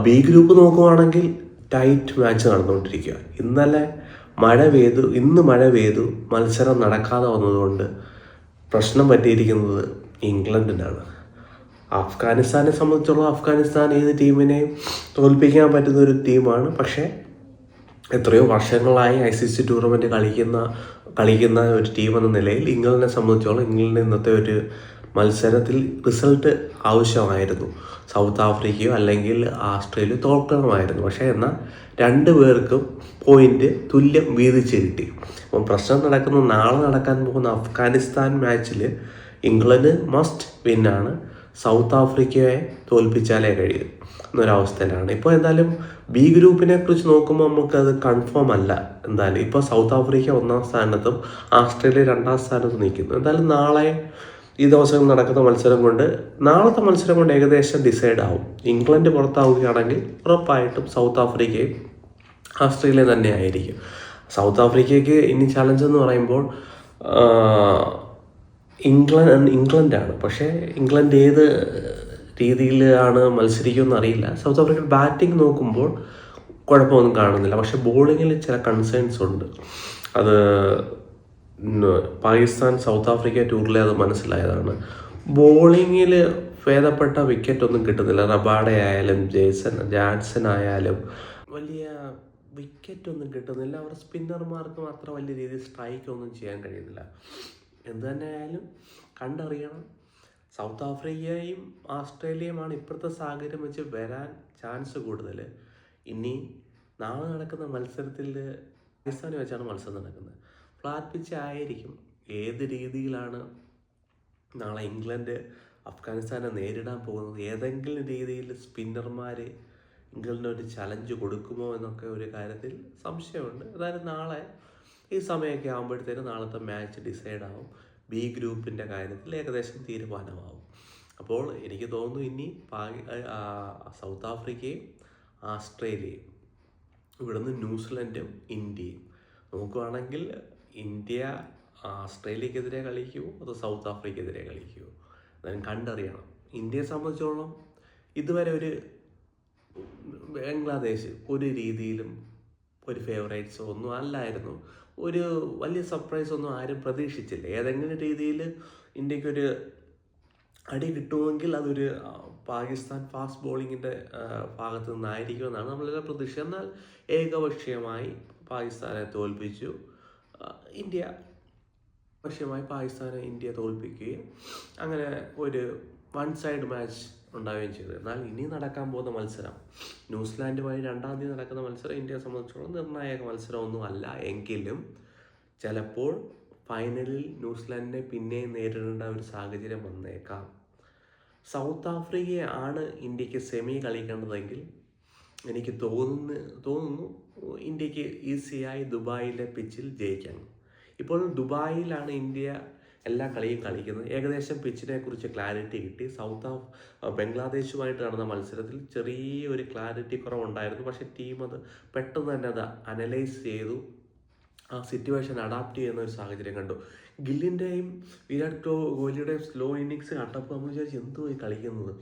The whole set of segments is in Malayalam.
ബി ഗ്രൂപ്പ് നോക്കുവാണെങ്കിൽ ടൈറ്റ് മാച്ച് നടന്നുകൊണ്ടിരിക്കുക. ഇന്ന് മഴ പെയ്തു മത്സരം നടക്കാതെ വന്നതുകൊണ്ട് പ്രശ്നം പറ്റിയിരിക്കുന്നത് ഇംഗ്ലണ്ടിനാണ്. അഫ്ഗാനിസ്ഥാനെ സംബന്ധിച്ചോളം അഫ്ഗാനിസ്ഥാൻ ഏത് ടീമിനെയും തോൽപ്പിക്കാൻ പറ്റുന്ന ഒരു ടീമാണ്. പക്ഷേ എത്രയോ വർഷങ്ങളായി ICC ടൂർണമെൻറ്റ് കളിക്കുന്ന ഒരു ടീം എന്ന നിലയിൽ ഇംഗ്ലണ്ടിനെ സംബന്ധിച്ചോളം ഇംഗ്ലണ്ടിന് ഇന്നത്തെ ഒരു മത്സരത്തിൽ റിസൾട്ട് ആവശ്യമായിരുന്നു. സൗത്ത് ആഫ്രിക്കയോ അല്ലെങ്കിൽ ആസ്ട്രേലിയയോ തോൽക്കണമായിരുന്നു. പക്ഷേ എന്നാൽ രണ്ടു പേർക്കും പോയിന്റ് തുല്യം വീതിച്ച് കിട്ടി. അപ്പം പ്രശ്നം നാളെ നടക്കാൻ പോകുന്ന അഫ്ഗാനിസ്ഥാൻ മാച്ചിൽ ഇംഗ്ലണ്ട് മസ്റ്റ് വിന്നാണ്. സൗത്ത് ആഫ്രിക്കയെ തോൽപ്പിച്ചാലേ കഴിയും എന്നൊരവസ്ഥയിലാണ് ഇപ്പോൾ. എന്തായാലും ബി ഗ്രൂപ്പിനെ കുറിച്ച് നോക്കുമ്പോൾ നമുക്കത് കൺഫേം അല്ല. എന്തായാലും ഇപ്പോൾ സൗത്ത് ആഫ്രിക്ക 1-ാം സ്ഥാനത്തും ആസ്ട്രേലിയ 2-ാം സ്ഥാനത്തും നിൽക്കുന്നു. എന്തായാലും ഈ ദിവസം നടക്കുന്ന നാളത്തെ മത്സരം കൊണ്ട് ഏകദേശം ഡിസൈഡ് ആവും. ഇംഗ്ലണ്ട് പുറത്താവുകയാണെങ്കിൽ ഉറപ്പായിട്ടും സൗത്ത് ആഫ്രിക്കയും ആസ്ട്രേലിയ തന്നെ ആയിരിക്കും. സൗത്ത് ആഫ്രിക്കയ്ക്ക് ഇനി ചലഞ്ച് എന്ന് പറയുമ്പോൾ ഇംഗ്ലണ്ടാണ്. പക്ഷേ ഇംഗ്ലണ്ട് ഏത് രീതിയിലാണ് മത്സരിക്കുമെന്ന് അറിയില്ല. സൗത്ത് ആഫ്രിക്ക ബാറ്റിംഗ് നോക്കുമ്പോൾ കുഴപ്പമൊന്നും കാണുന്നില്ല. പക്ഷേ ബോളിങ്ങിൽ ചില കൺസേൺസ് ഉണ്ട്. അത് പാകിസ്ഥാൻ സൗത്ത് ആഫ്രിക്ക ടൂറിലെ അത് മനസ്സിലായതാണ്. ബോളിങ്ങിൽ ഭേദപ്പെട്ട വിക്കറ്റൊന്നും കിട്ടുന്നില്ല. റബാഡ ആയാലും ജാൻസൺ ആയാലും വലിയ വിക്കറ്റൊന്നും കിട്ടുന്നില്ല. അവർ സ്പിന്നർമാർക്കും അത്ര വലിയ രീതിയിൽ സ്ട്രൈക്കൊന്നും ചെയ്യാൻ കഴിയുന്നില്ല. എന്തു തന്നെ ആയാലും കണ്ടറിയണം. സൗത്ത് ആഫ്രിക്കയും ആസ്ട്രേലിയയുമാണ് ഇപ്പോഴത്തെ സാഹചര്യം വെച്ച് വരാൻ ചാൻസ് കൂടുതൽ. ഇനി നാളെ നടക്കുന്ന മത്സരത്തിൽ പാകിസ്ഥാനി വെച്ചാണ് മത്സരം നടക്കുന്നത്. ഫ്ലാറ്റ് പിച്ച് ആയിരിക്കും. ഏത് രീതിയിലാണ് നാളെ ഇംഗ്ലണ്ട് അഫ്ഗാനിസ്ഥാനെ നേരിടാൻ പോകുന്നത്, ഏതെങ്കിലും രീതിയിൽ സ്പിന്നർമാർ ഇംഗ്ലണ്ടിന് ഒരു ചലഞ്ച് കൊടുക്കുമോ എന്നൊക്കെ ഒരു കാര്യത്തിൽ സംശയമുണ്ട്. അതായത് നാളെ ഈ സമയമൊക്കെ ആകുമ്പോഴത്തേനും നാളത്തെ മാച്ച് ഡിസൈഡ് ആവും. ബി ഗ്രൂപ്പിൻ്റെ കാര്യത്തിൽ ഏകദേശം തീരുമാനമാവും. അപ്പോൾ എനിക്ക് തോന്നുന്നു ഇനി സൗത്ത് ആഫ്രിക്കയും ആസ്ട്രേലിയയും ഇവിടുന്ന് ന്യൂസിലൻഡും ഇന്ത്യയും നോക്കുകയാണെങ്കിൽ ഇന്ത്യ ആസ്ട്രേലിയക്കെതിരെ കളിക്കുമോ അതോ സൗത്ത് ആഫ്രിക്കക്കെതിരെ കളിക്കുമോ എന്നാലും കണ്ടറിയണം. ഇന്ത്യയെ സംബന്ധിച്ചോളം ഇതുവരെ ബംഗ്ലാദേശ് ഒരു രീതിയിലും ഒരു ഫേവറേറ്റ്സോ ഒന്നും അല്ലായിരുന്നു. ഒരു വലിയ സർപ്രൈസ് ഒന്നും ആരും പ്രതീക്ഷിച്ചില്ല. ഏതെങ്കിലും രീതിയിൽ ഇന്ത്യക്കൊരു അടി കിട്ടുമെങ്കിൽ അതൊരു പാകിസ്ഥാൻ ഫാസ്റ്റ് ബോളിങ്ങിൻ്റെ ഭാഗത്തു നിന്നായിരിക്കുമെന്നാണ് നമ്മളെല്ലാം പ്രതീക്ഷ. എന്നാൽ ഏകപക്ഷീയമായി പാകിസ്ഥാനെ തോൽപ്പിച്ചു. ഇന്ത്യ തോൽപ്പിക്കുകയും അങ്ങനെ ഒരു വൺ സൈഡ് മാച്ച് ഉണ്ടാവുകയും ചെയ്തു. എന്നാൽ ഇനി നടക്കാൻ പോകുന്ന മത്സരം ന്യൂസിലാൻഡുമായി 2-ാം തീയതി നടക്കുന്ന മത്സരം ഇന്ത്യയെ സംബന്ധിച്ചിടത്തോളം നിർണായക മത്സരമൊന്നും അല്ല. എങ്കിലും ചിലപ്പോൾ ഫൈനലിൽ ന്യൂസിലാൻഡിനെ പിന്നെയും നേരിടേണ്ട ഒരു സാഹചര്യം വന്നേക്കാം. സൗത്ത് ആഫ്രിക്കയാണ് ഇന്ത്യക്ക് സെമി കളിക്കേണ്ടതെങ്കിൽ എനിക്ക് തോന്നുന്നു ഇന്ത്യക്ക് ഈസിയായി ദുബായിലെ പിച്ചിൽ ജയിക്കാൻ. ഇപ്പോൾ ദുബായിലാണ് ഇന്ത്യ എല്ലാ കളിയും കളിക്കുന്നത്. ഏകദേശം പിച്ചിനെ കുറിച്ച് ക്ലാരിറ്റി കിട്ടി. ബംഗ്ലാദേശുമായിട്ട് നടന്ന മത്സരത്തിൽ ചെറിയൊരു ക്ലാരിറ്റി കുറവുണ്ടായിരുന്നു. പക്ഷേ ടീം അത് പെട്ടെന്ന് തന്നെ അത് അനലൈസ് ചെയ്തു ആ സിറ്റുവേഷൻ അഡാപ്റ്റ് ചെയ്യുന്ന ഒരു സാഹചര്യം കണ്ടു. ഗില്ലിൻ്റെയും വിരാട് കോഹ്ലിയുടെയും സ്ലോ ഇന്നിങ്സ് കണ്ടപ്പോൾ നമ്മൾ വിചാരിച്ചു എന്തുപോയി കളിക്കുന്നത്,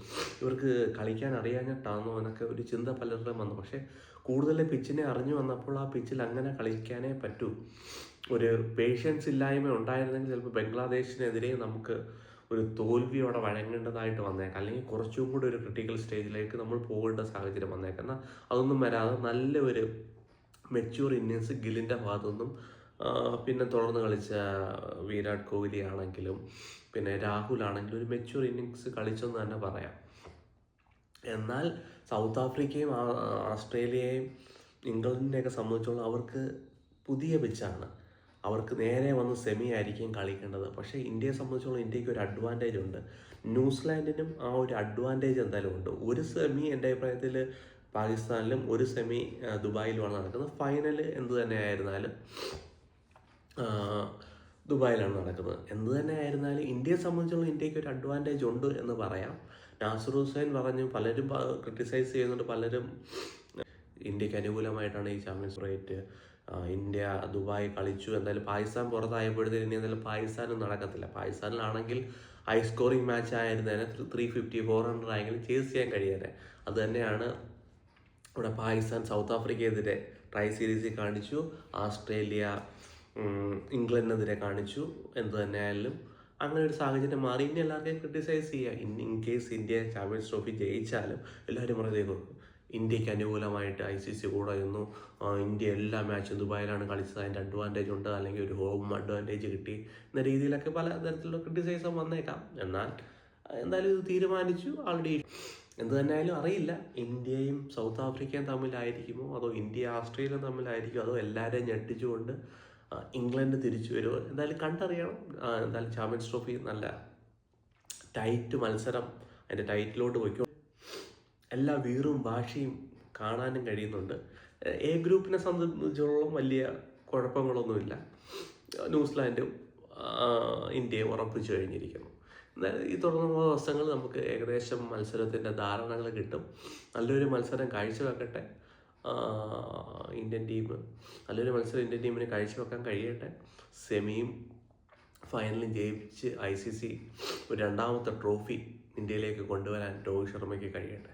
ഇവർക്ക് കളിക്കാൻ അറിയാഞ്ഞിട്ടാണോ എന്നൊക്കെ ഒരു ചിന്ത പലരുടെയും വന്നു. പക്ഷേ കൂടുതൽ പിച്ചിനെ അറിഞ്ഞു വന്നപ്പോൾ ആ പിച്ചിൽ അങ്ങനെ കളിക്കാനേ പറ്റൂ. ഒരു പേഷ്യൻസ് ഇല്ലായ്മ ഉണ്ടായിരുന്നെങ്കിൽ ചിലപ്പോൾ ബംഗ്ലാദേശിനെതിരെ നമുക്ക് ഒരു തോൽവിയോടെ വഴങ്ങേണ്ടതായിട്ട് വന്നേക്കാം. അല്ലെങ്കിൽ കുറച്ചും കൂടി ഒരു ക്രിട്ടിക്കൽ സ്റ്റേജിലേക്ക് നമ്മൾ പോകേണ്ട സാഹചര്യം വന്നേക്കാം. എന്നാൽ അതൊന്നും വരാതെ നല്ല ഒരു മെച്യൂർ ഇന്നിങ്സ് ഗില്ലിൻ്റെ ഭാഗത്തുനിന്നും പിന്നെ തുടർന്ന് കളിച്ച വിരാട് കോഹ്ലി ആണെങ്കിലും പിന്നെ രാഹുൽ ആണെങ്കിലും ഒരു മെച്യൂർ ഇന്നിങ്സ് കളിച്ചെന്ന് തന്നെ പറയാം. എന്നാൽ സൗത്ത് ആഫ്രിക്കയും ആസ്ട്രേലിയയും ഇംഗ്ലണ്ടിനെയൊക്കെ സംബന്ധിച്ചോളം അവർക്ക് പുതിയ പിച്ചാണ്. അവർക്ക് നേരെ വന്ന് സെമി ആയിരിക്കും കളിക്കേണ്ടത്. പക്ഷേ ഇന്ത്യയെ സംബന്ധിച്ചോളം ഇന്ത്യക്ക് ഒരു അഡ്വാൻറ്റേജ് ഉണ്ട്. ന്യൂസിലാൻഡിനും ആ ഒരു അഡ്വാൻറ്റേജ് എന്തായാലും ഉണ്ട്. ഒരു സെമി എൻ്റെ അഭിപ്രായത്തിൽ പാകിസ്ഥാനിലും ഒരു സെമി ദുബായിലുമാണ് നടക്കുന്നത്. ഫൈനൽ എന്ത് തന്നെ ആയിരുന്നാലും ദുബായിലാണ് നടക്കുന്നത്. എന്ത് തന്നെ ആയിരുന്നാലും ഇന്ത്യയെ സംബന്ധിച്ചുള്ള ഇന്ത്യക്ക് ഒരു അഡ്വാൻറ്റേജ് ഉണ്ട് എന്ന് പറയാം. നാസർ ഹുസൈൻ പറഞ്ഞു, പലരും ക്രിട്ടിസൈസ് ചെയ്യുന്നുണ്ട്, പലരും ഇന്ത്യക്ക് അനുകൂലമായിട്ടാണ് ഈ ചാമ്പ്യൻസ് റേറ്റ്. ഇന്ത്യ ദുബായ് കളിച്ചു, എന്തായാലും പാകിസ്ഥാൻ പുറത്തായപ്പോഴത്തേക്കും ഇനി എന്തായാലും പാകിസ്ഥാനും നടക്കത്തില്ല. പാകിസ്ഥാനിലാണെങ്കിൽ ഹൈ സ്കോറിംഗ് മാച്ച് ആയിരുന്നതിനെ 350 400 ആയെങ്കിലും ചേസ് ചെയ്യാൻ കഴിയാതെ. അത് തന്നെയാണ് ഇവിടെ പാകിസ്ഥാൻ സൗത്ത് ആഫ്രിക്കയെതിരെ ട്രൈ സീരീസിൽ കാണിച്ചു, ആസ്ട്രേലിയ ഇംഗ്ലണ്ടിനെതിരെ കാണിച്ചു. എന്ത് തന്നെയായാലും അങ്ങനെ ഒരു സാഹചര്യം മാറി. ഇനി എല്ലാവർക്കും ക്രിട്ടിസൈസ് ചെയ്യുക. In case India champions trophy ജയിച്ചാലും എല്ലാവരും പറയുന്നത് ഇന്ത്യക്ക് അനുകൂലമായിട്ട് ICC കൂടെ നിന്നു, ഇന്ത്യ എല്ലാ മാച്ചും ദുബായിലാണ് കളിച്ചത്, അതിൻ്റെ അഡ്വാൻറ്റേജ് ഉണ്ട്, അല്ലെങ്കിൽ ഒരു ഹോം അഡ്വാൻറ്റേജ് കിട്ടി എന്ന രീതിയിലൊക്കെ പല തരത്തിലുള്ള ക്രിട്ടിസൈസും വന്നേക്കാം. എന്നാൽ എന്തായാലും ഇത് തീരുമാനിച്ചു ആൾറെഡി. എന്ത് തന്നെയായാലും അറിയില്ല, ഇന്ത്യയും സൗത്ത് ആഫ്രിക്കയും തമ്മിലായിരിക്കുമോ അതോ ഇന്ത്യ ആസ്ട്രേലിയയും തമ്മിലായിരിക്കുമോ അതോ എല്ലാവരെയും ഞെട്ടിച്ചുകൊണ്ട് ഇംഗ്ലണ്ട് തിരിച്ചു വരുമോ, എന്തായാലും കണ്ടറിയണം. എന്തായാലും ചാമ്പ്യൻസ് ട്രോഫി നല്ല ടൈറ്റ് മത്സരം, അതിൻ്റെ ടൈറ്റിലോട്ട് പോയിക്കോ. എല്ലാ വീറും ഭാഷയും കാണാനും കഴിയുന്നുണ്ട്. എ ഗ്രൂപ്പിനെ സംബന്ധിച്ചോളം വലിയ കുഴപ്പങ്ങളൊന്നുമില്ല. ന്യൂസിലാൻഡും ഇന്ത്യയും ഉറപ്പിച്ചു കഴിഞ്ഞിരിക്കുന്നു. എന്തായാലും ഈ തുടർന്നുള്ള ദിവസങ്ങൾ നമുക്ക് ഏകദേശം മത്സരത്തിൻ്റെ ധാരണകൾ കിട്ടും. നല്ലൊരു മത്സരം കാഴ്ചവെക്കട്ടെ ഇന്ത്യൻ ടീം. നല്ലൊരു മത്സരം ഇന്ത്യൻ ടീമിന് കാഴ്ചവെക്കാൻ കഴിയട്ടെ. സെമിയും ഫൈനലും ജയിച്ച് ICC ഒരു രണ്ടാമത്തെ ട്രോഫി ഇന്ത്യയിലേക്ക് കൊണ്ടുവരാൻ രോഹിത് ശർമ്മയ്ക്ക് കഴിയട്ടെ.